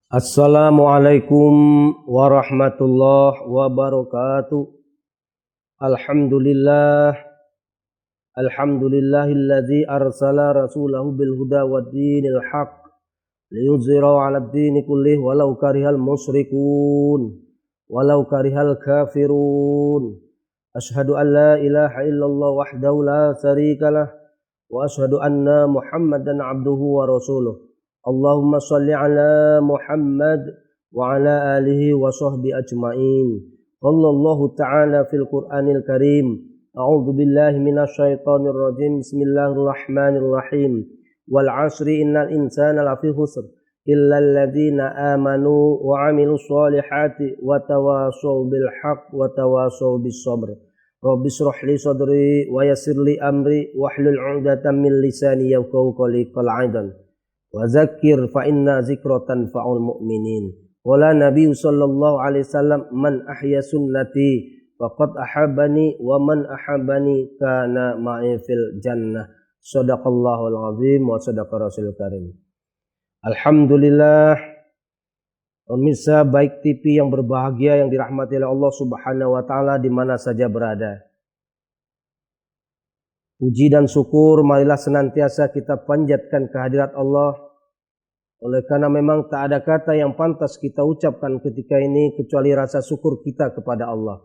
Assalamualaikum warahmatullahi wabarakatuh. Alhamdulillah. Alhamdulillahilladzi arsala rasulahu bil huda wad dinil haq liyuzhirahu 'alad dini kullih walau karihal musyrikun walau karihal kafirun. Asyhadu an la ilaha illallah wahdahu la syarikalah wa asyhadu anna Muhammadan abduhu wa rasuluh. Allahumma salli ala Muhammad wa ala alihi wa sahbihi ajma'in. Qallallahu ta'ala fil Qur'anil Karim. A'udzu billahi minasyaitonir rajim. Bismillahirrahmanirrahim. Wal 'ashri innal insana lafi khusr illa alladziina amanu wa 'amilus shalihati wa tawashaw bil haqq wa tawashaw bis sabr. Rabbi shrah li sadri wa yassir li amri wahlul 'uqdatam min lisani yafqahu qawli. Qal 'aidan wa zakir fa inna zikra tanfa'ul mu'minin. Wala Nabi sallallahu alaihi wasallam man ahya sunnati faqad ahabbani wa man ahabbani kana ma'i fil jannah. Shadaqallahul azim wa sadaqa rasulul karim. Alhamdulillah, pemirsa Baik TV yang berbahagia yang dirahmati oleh Allah Subhanahu wa taala di mana saja berada. Puji dan syukur marilah senantiasa kita panjatkan kehadirat Allah. Oleh karena memang tak ada kata yang pantas kita ucapkan ketika ini kecuali rasa syukur kita kepada Allah.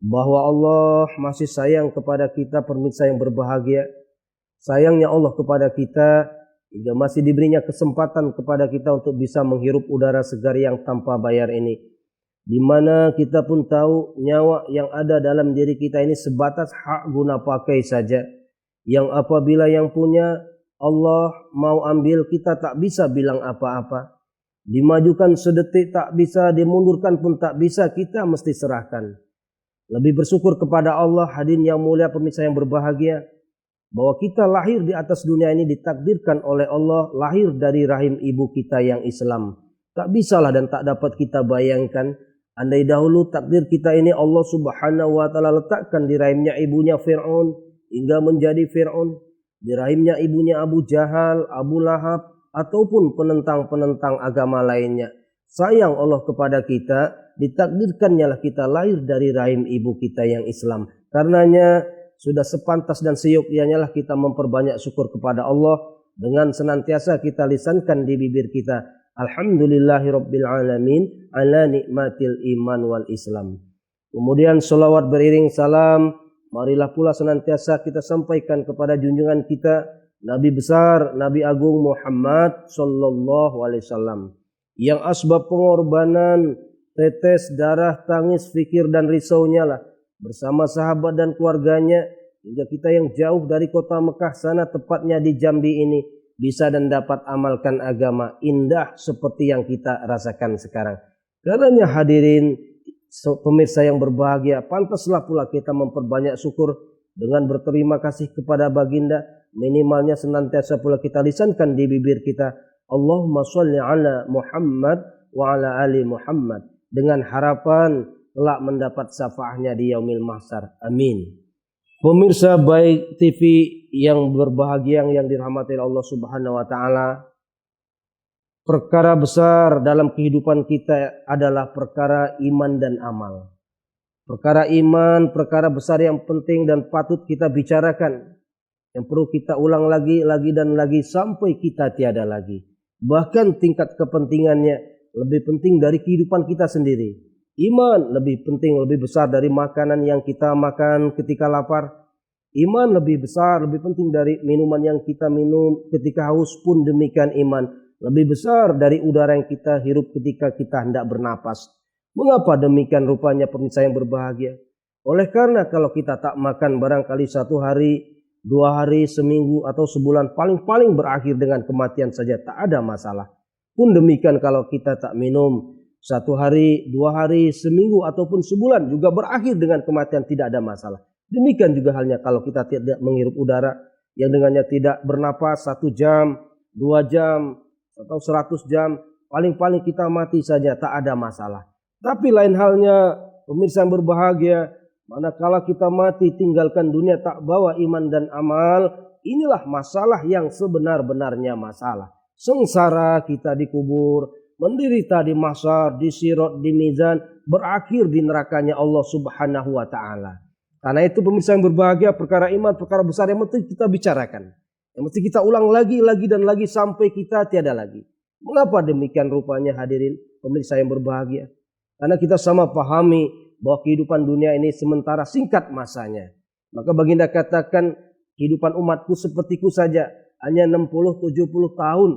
Bahwa Allah masih sayang kepada kita pemirsa yang berbahagia. Sayangnya Allah kepada kita hingga masih diberinya kesempatan kepada kita untuk bisa menghirup udara segar yang tanpa bayar ini. Di mana kita pun tahu nyawa yang ada dalam diri kita ini sebatas hak guna pakai saja. Yang apabila yang punya Allah mau ambil, kita tak bisa bilang apa-apa. Dimajukan sedetik tak bisa, dimundurkan pun tak bisa, kita mesti serahkan. Lebih bersyukur kepada Allah, hadirin yang mulia pemirsa yang berbahagia, bahwa kita lahir di atas dunia ini ditakdirkan oleh Allah, lahir dari rahim ibu kita yang Islam. Tak bisalah dan tak dapat kita bayangkan, andai dahulu takdir kita ini Allah Subhanahu wa taala letakkan di rahimnya ibunya Fir'aun hingga menjadi Fir'aun, di rahimnya ibunya Abu Jahal, Abu Lahab, ataupun penentang-penentang agama lainnya. Sayang Allah kepada kita, ditakdirkannya lah kita lahir dari rahim ibu kita yang Islam. Karenanya sudah sepantas dan seyogyanya lah kita memperbanyak syukur kepada Allah dengan senantiasa kita lisankan di bibir kita. Alhamdulillahirabbil alamin ala nikmatil iman wal Islam. Kemudian selawat beriring salam marilah pula senantiasa kita sampaikan kepada junjungan kita Nabi besar, Nabi agung Muhammad sallallahu alaihi wasallam yang asbab pengorbanan, tetes darah, tangis, fikir dan risaunya lah bersama sahabat dan keluarganya hingga kita yang jauh dari kota Mekah sana tepatnya di Jambi ini bisa dan dapat amalkan agama indah seperti yang kita rasakan sekarang. Karenanya hadirin pemirsa yang berbahagia, pantaslah pula kita memperbanyak syukur dengan berterima kasih kepada baginda. Minimalnya senantiasa pula kita lisankan di bibir kita Allahumma sholli ala Muhammad wa ala ali Muhammad, dengan harapan kelak mendapat syafaatnya di yaumil mahsyar. Amin. Pemirsa Baik TV yang berbahagia yang dirahmati Allah Subhanahu wa taala, perkara besar dalam kehidupan kita adalah perkara iman dan amal. Perkara iman, perkara besar yang penting dan patut kita bicarakan. Yang perlu kita ulang lagi dan lagi sampai kita tiada lagi. Bahkan tingkat kepentingannya lebih penting dari kehidupan kita sendiri. Iman lebih penting, lebih besar dari makanan yang kita makan ketika lapar. Iman lebih besar, lebih penting dari minuman yang kita minum ketika haus pun demikian iman. Lebih besar dari udara yang kita hirup ketika kita hendak bernapas. Mengapa demikian rupanya pemirsa yang berbahagia? Oleh karena kalau kita tak makan barangkali 1 hari, 2 hari, seminggu atau sebulan paling-paling berakhir dengan kematian saja, tak ada masalah. Pun demikian kalau kita tak minum 1 hari, 2 hari, seminggu ataupun sebulan juga berakhir dengan kematian, tidak ada masalah. Demikian juga halnya kalau kita tidak menghirup udara yang dengannya tidak bernapas 1 jam, 2 jam, atau 100 jam, paling-paling kita mati saja, tak ada masalah. Tapi lain halnya pemirsa yang berbahagia, manakala kita mati tinggalkan dunia tak bawa iman dan amal, inilah masalah yang sebenar-benarnya masalah. Sengsara kita dikubur, menderita di mahsyar, di sirat, di mizan, berakhir di nerakanya Allah Subhanahu wa taala. Karena itu pemirsa yang berbahagia, perkara iman, perkara besar yang mesti kita bicarakan. Yang mesti kita ulang lagi dan lagi sampai kita tiada lagi. Mengapa demikian rupanya hadirin pemirsa yang berbahagia? Karena kita sama pahami bahwa kehidupan dunia ini sementara, singkat masanya. Maka baginda katakan, kehidupan umatku sepertiku saja, hanya 60-70 tahun.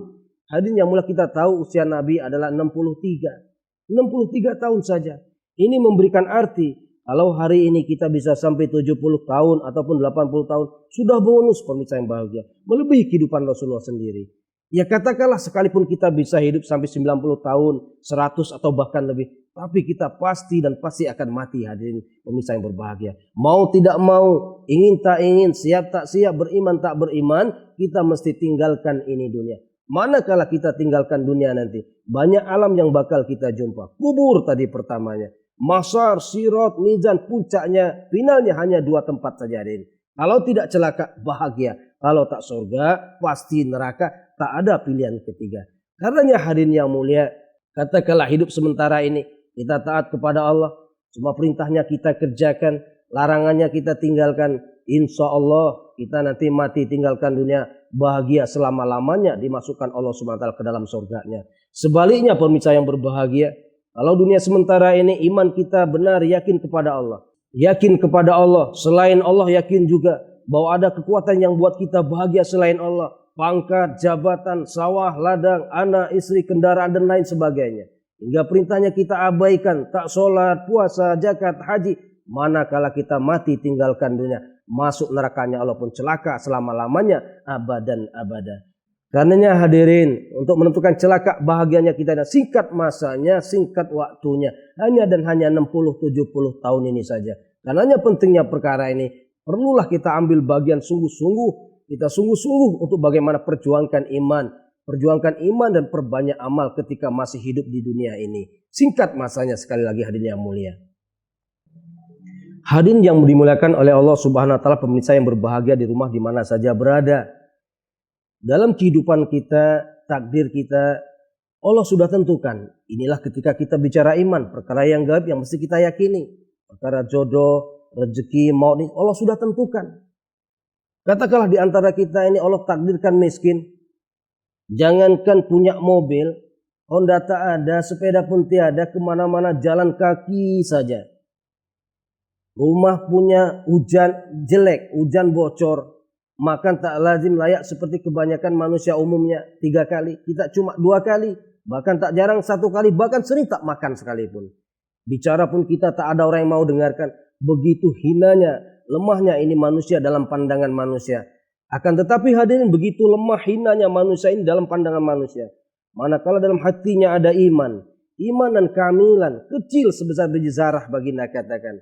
Hadirin yang mulia, kita tahu usia Nabi adalah 63 tahun saja. Ini memberikan arti, kalau hari ini kita bisa sampai 70 tahun ataupun 80 tahun, sudah bonus pemirsa yang bahagia. Melebihi kehidupan Rasulullah sendiri. Ya katakanlah sekalipun kita bisa hidup sampai 90 tahun, 100 atau bahkan lebih. Tapi kita pasti dan pasti akan mati hadirin pemirsa yang berbahagia. Mau tidak mau, ingin tak ingin, siap tak siap, beriman tak beriman, kita mesti tinggalkan ini dunia. Manakala kita tinggalkan dunia nanti, banyak alam yang bakal kita jumpa. Kubur tadi pertamanya. Mahsyar, sirat, mizan, puncaknya, finalnya hanya 2 tempat saja hadirin. Kalau tidak celaka, bahagia. Kalau tak surga, pasti neraka. Tak ada pilihan ketiga. Karenanya hadirin yang mulia, katakanlah hidup sementara ini kita taat kepada Allah. Semua perintahnya kita kerjakan, larangannya kita tinggalkan. Insya Allah kita nanti mati tinggalkan dunia, bahagia selama-lamanya, dimasukkan Allah SWT ke dalam surganya. Sebaliknya pemirsa yang berbahagia, kalau dunia sementara ini iman kita benar, yakin kepada Allah. Yakin kepada Allah, selain Allah yakin juga bahwa ada kekuatan yang buat kita bahagia selain Allah. Pangkat, jabatan, sawah, ladang, anak, istri, kendaraan dan lain sebagainya. Hingga perintahnya kita abaikan, tak sholat, puasa, zakat, haji. Manakala kita mati tinggalkan dunia, masuk nerakanya Allah pun celaka selama-lamanya, abadan abada. Karenanya hadirin, untuk menentukan celaka bahagianya kita, dan singkat masanya, singkat waktunya, hanya dan hanya 60-70 tahun ini saja. Karenanya pentingnya perkara ini, perlulah kita ambil bagian sungguh-sungguh. Kita sungguh-sungguh untuk bagaimana perjuangkan iman. Perjuangkan iman dan perbanyak amal ketika masih hidup di dunia ini. Singkat masanya, sekali lagi hadirin yang mulia. Hadirin yang dimuliakan oleh Allah Subhanahu wa taala, pemirsa yang berbahagia di rumah di mana saja berada. Dalam kehidupan kita, takdir kita, Allah sudah tentukan. Inilah ketika kita bicara iman, perkara yang gaib yang mesti kita yakini. Perkara jodoh, rezeki, maut, Allah sudah tentukan. Katakanlah di antara kita ini Allah takdirkan miskin. Jangankan punya mobil, Honda tak ada, sepeda pun tiada, kemana-mana jalan kaki saja. Rumah punya, hujan jelek, hujan bocor. Makan tak lazim layak seperti kebanyakan manusia umumnya 3 kali. Kita cuma 2 kali. Bahkan tak jarang 1 kali, bahkan sering tak makan sekalipun. Bicara pun kita tak ada orang yang mau dengarkan. Begitu hinanya, lemahnya ini manusia dalam pandangan manusia. Akan tetapi hadirin, begitu lemah hinanya manusia ini dalam pandangan manusia. Manakala dalam hatinya ada iman. Iman dan kehamilan kecil sebesar biji zarah, baginda katakan.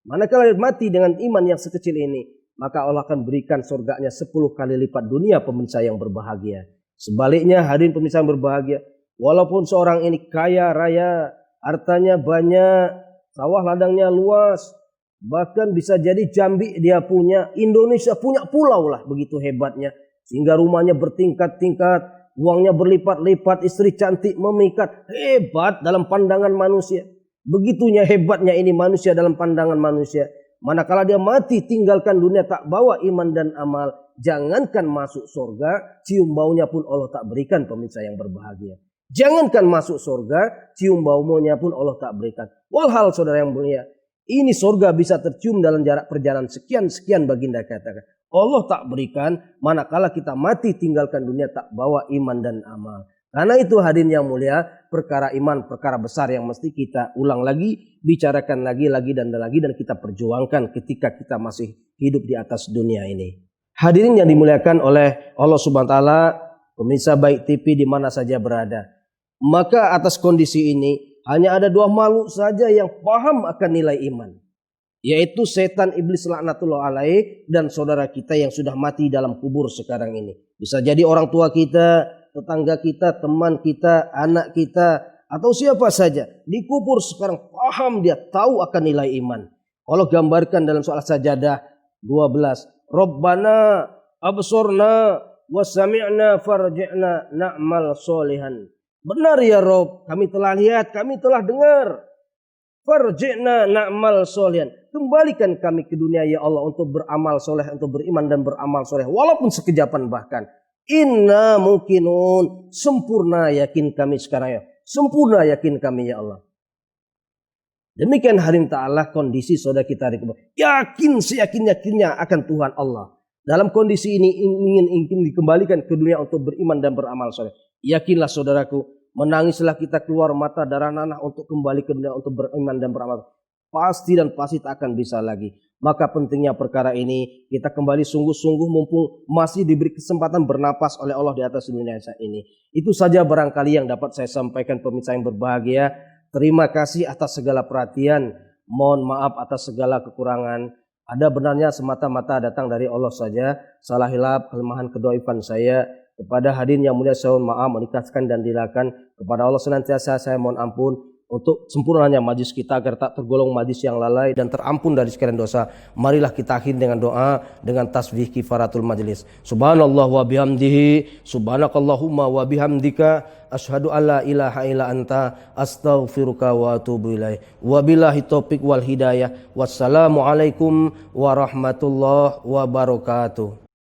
Manakala mati dengan iman yang sekecil ini, maka Allah akan berikan surganya 10 kali lipat dunia pemirsa yang berbahagia. Sebaliknya hadirin pemirsa yang berbahagia, walaupun seorang ini kaya raya, hartanya banyak, sawah ladangnya luas, bahkan bisa jadi Jambi dia punya, Indonesia punya pulau lah, begitu hebatnya. Sehingga rumahnya bertingkat-tingkat, uangnya berlipat-lipat, istri cantik memikat. Hebat dalam pandangan manusia. Begitunya hebatnya ini manusia dalam pandangan manusia. Manakala dia mati tinggalkan dunia, tak bawa iman dan amal, jangankan masuk surga, cium baunya pun Allah tak berikan pemirsa yang berbahagia. Jangankan masuk surga, cium baunya pun Allah tak berikan. Walhal saudara yang mulia, ini surga bisa tercium dalam jarak perjalanan sekian-sekian, baginda katakan. Allah tak berikan, manakala kita mati tinggalkan dunia, tak bawa iman dan amal. Karena itu hadirin yang mulia, perkara iman, perkara besar yang mesti kita ulang lagi, bicarakan lagi dan kita perjuangkan ketika kita masih hidup di atas dunia ini. Hadirin yang dimuliakan oleh Allah Subhanahu wa taala, pemirsa baik TV di mana saja berada. Maka atas kondisi ini, hanya ada 2 makhluk saja yang paham akan nilai iman. Yaitu setan iblis laknatullah alaih dan saudara kita yang sudah mati dalam kubur sekarang ini. Bisa jadi orang tua kita, tetangga kita, teman kita, anak kita, atau siapa saja. Di kubur sekarang paham, dia tahu akan nilai iman. Allah gambarkan dalam soal sajadah 12. Rabbana absorna wa sami'na farji'na na'mal solihan. Benar ya Rob, kami telah lihat, kami telah dengar. Farji'na na'mal solihan. Kembalikan kami ke dunia ya Allah untuk beramal soleh, untuk beriman dan beramal soleh. Walaupun sekejapan bahkan. Inna mukinun. Sempurna yakin kami sekarang ya. Sempurna yakin kami ya Allah. Demikian harim ta'ala kondisi saudara kita hari kemarin. Yakin seyakin-yakinnya akan Tuhan Allah. Dalam kondisi ini ingin dikembalikan ke dunia untuk beriman dan beramal soleh. Yakinlah saudaraku, menangislah kita keluar mata darah nanah untuk kembali ke dunia untuk beriman dan beramal. Pasti dan pasti tak akan bisa lagi. Maka pentingnya perkara ini kita kembali sungguh-sungguh mumpung masih diberi kesempatan bernapas oleh Allah di atas dunia ini. Itu saja barangkali yang dapat saya sampaikan pemirsa yang berbahagia. Terima kasih atas segala perhatian. Mohon maaf atas segala kekurangan. Ada benarnya semata-mata datang dari Allah saja. Salah hilap, kelemahan kedoifan saya. Kepada hadirin yang mulia saya mohon maaf, mengikhlaskan dan dilakukan. Kepada Allah senantiasa saya mohon ampun. Untuk sempurnanya majlis kita agar tak tergolong majlis yang lalai dan terampun dari sekalian dosa. Marilah kita akhiri dengan doa, dengan tasbih kifaratul majlis. Subhanallah wa bihamdihi, subhanakallahumma wa bihamdika, asyhadu alla ilaha illa anta, astaghfiruka wa atubu ilaih. Wabillahi taufiq wal hidayah. Wassalamualaikum warahmatullahi wabarakatuh.